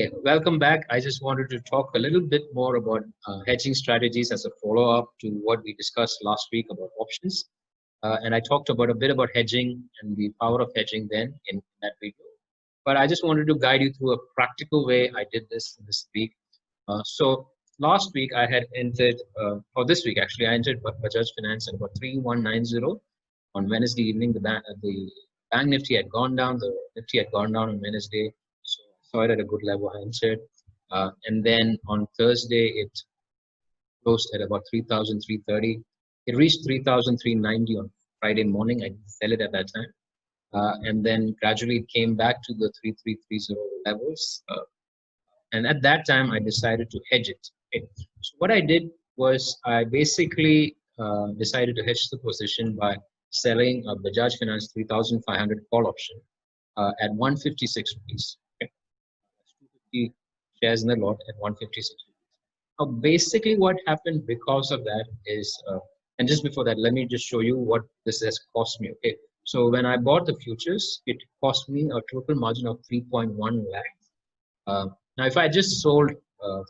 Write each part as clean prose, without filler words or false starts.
Okay, welcome back. I just wanted to talk a little bit more about hedging strategies as a follow-up to what we discussed last week about options. And I talked about a bit about hedging and the power of hedging then in that video. But I just wanted to guide you through a practical way I did this week. So last week I had entered, or this week actually, I entered Bajaj Finance at about 3190 on Wednesday evening. The bank Nifty had gone down, the Nifty had gone down on Wednesday. So I saw it at a good level. I entered. And then on Thursday, it closed at about 3,330. It reached 3,390 on Friday morning. I didn't sell it at that time. And then gradually it came back to the 3,330 levels. And at that time, I decided to hedge it. Okay. So what I did was I basically decided to hedge the position by selling a Bajaj Finance 3,500 call option at 156 rupees. Okay. 250 shares in the lot at 156 rupees. Now, basically what happened because of that is, and just before that, let me just show you what this has cost me. Okay. So when I bought the futures, it cost me a total margin of 3.1 lakh. Now, if I just sold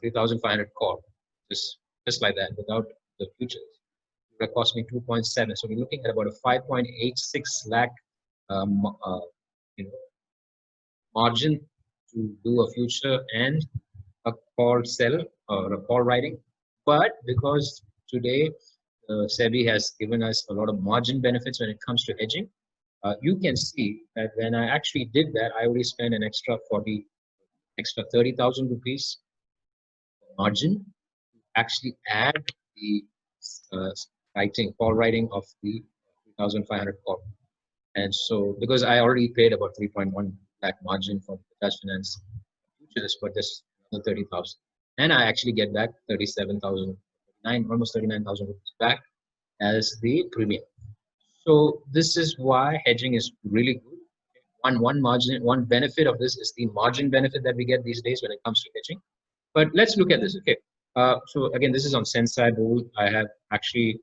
3,500 call, just like that, without the futures, it would have cost me 2.7. So we're looking at about a 5.86 lakh you know, margin to do a future and a call sell or a call writing. But because today SEBI has given us a lot of margin benefits when it comes to hedging, you can see that when I actually did that, I only spent an extra 30,000 rupees margin to actually add the call writing of the 3,500 call. And so because I already paid about 3.1 lakh margin for Bajaj Finance futures for this another 30,000, and I actually get back 37,000, almost 39,000 rupees back as the premium. So this is why hedging is really good. One benefit of this is the margin benefit that we get these days when it comes to hedging. But let's look at this. Okay. So again, this is on Sensei rule. I have actually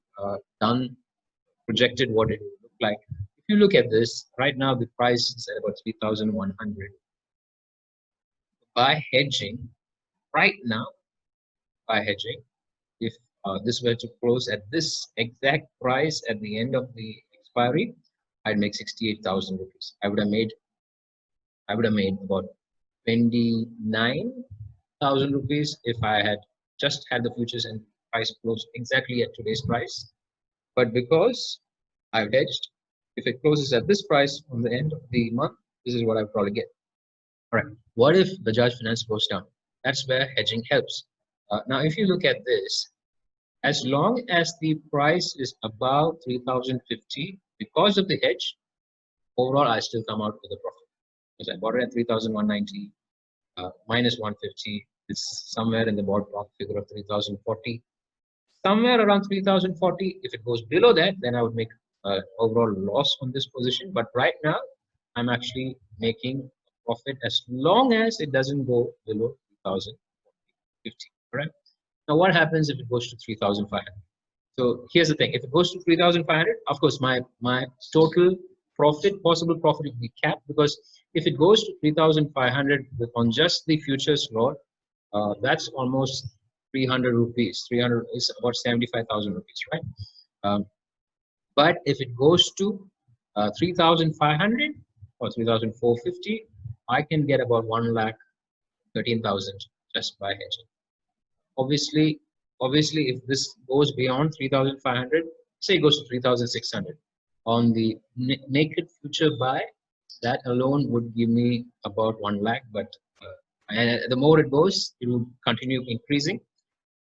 projected what it will look like. If you look at this right now, the price is at about 3,100. By hedging, right now, if this were to close at this exact price at the end of the expiry, I'd make 68,000 rupees. I would have made about 29,000 rupees if I had just had the futures and price closed exactly at today's price. But because I've hedged, if it closes at this price on the end of the month, this is what I probably get. All right. What if Bajaj Finance goes down? That's where hedging helps. Now, if you look at this, as long as the price is above 3,050, because of the hedge, overall I still come out with a profit. Because I bought it at 3,190 minus 150. It's somewhere in the ballpark figure of 3,040. Somewhere around 3,040. If it goes below that, then I would make overall loss on this position. But right now, I'm actually making profit as long as it doesn't go below 3,050. Correct? Now, what happens if it goes to 3,500? So here's the thing: if it goes to 3,500, of course, my total possible profit will be capped, because if it goes to 3,500 on just the futures lot, that's almost 300 rupees. 300 is about 75,000 rupees, right? But if it goes to 3,500 or 3,450, I can get about 1,13,000 just by hedging. Obviously, if this goes beyond 3,500, say it goes to 3,600, on the naked future buy, that alone would give me about 1 lakh. But the more it goes, it will continue increasing.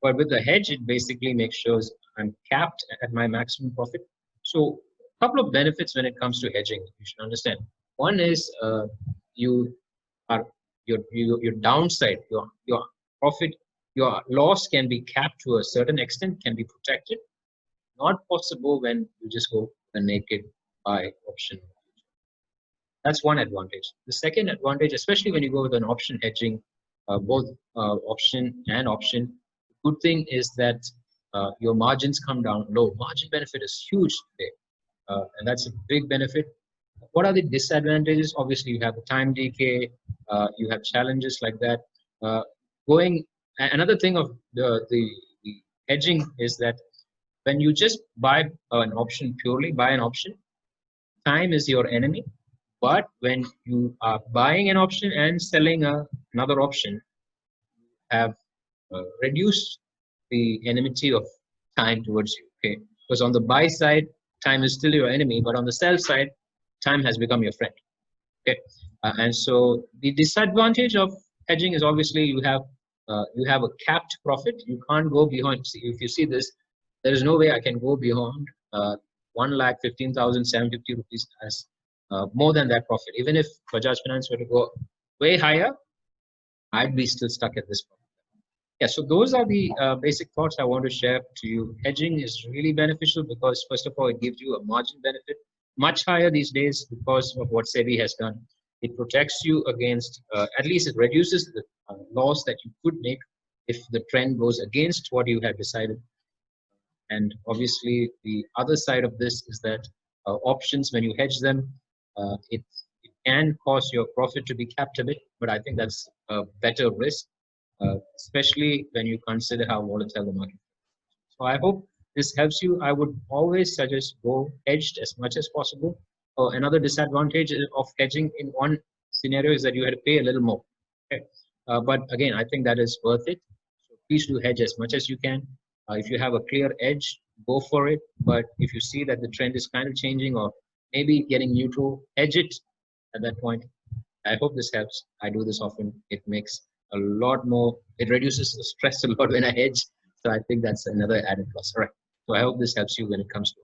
But with the hedge, it basically makes sure I'm capped at my maximum profit. So a couple of benefits when it comes to hedging, you should understand. One is your downside, your profit, your loss can be capped to a certain extent, can be protected. Not possible when you just go the naked buy option. That's one advantage. The second advantage, especially when you go with an option hedging, both option and option, the good thing is that your margins come down low. Margin benefit is huge today, and that's a big benefit. What are the disadvantages? Obviously, you have the time decay, you have challenges like that. Uh, going Another thing of the hedging is that when you just buy an option, purely buy an option, time is your enemy. But when you are buying an option and selling another option, have reduced the enmity of time towards you. Okay, because on the buy side, time is still your enemy, but on the sell side, time has become your friend. Okay, and so the disadvantage of hedging is obviously you have a capped profit. You can't go beyond. See, if you see this, there is no way I can go beyond 1,15,750 rupees as more than that profit. Even if Bajaj Finance were to go way higher, I'd be still stuck at this point. Yeah, so those are the basic thoughts I want to share to you. Hedging is really beneficial because, first of all, it gives you a margin benefit, much higher these days because of what SEBI has done. It protects you against, at least it reduces the loss that you could make if the trend goes against what you had decided. And obviously, the other side of this is that options, when you hedge them, it can cause your profit to be capped a bit, but I think that's a better risk, especially when you consider how volatile the market is. So I hope this helps you. I would always suggest go hedged as much as possible. Another disadvantage of hedging in one scenario is that you had to pay a little more. Okay? But again, I think that is worth it. So please do hedge as much as you can. If you have a clear edge, go for it. But if you see that the trend is kind of changing or maybe getting neutral, hedge it at that point. I hope this helps. I do this often. It makes a lot more, it reduces the stress a lot when I hedge. So I think that's another added plus. All right. So I hope this helps you when it comes to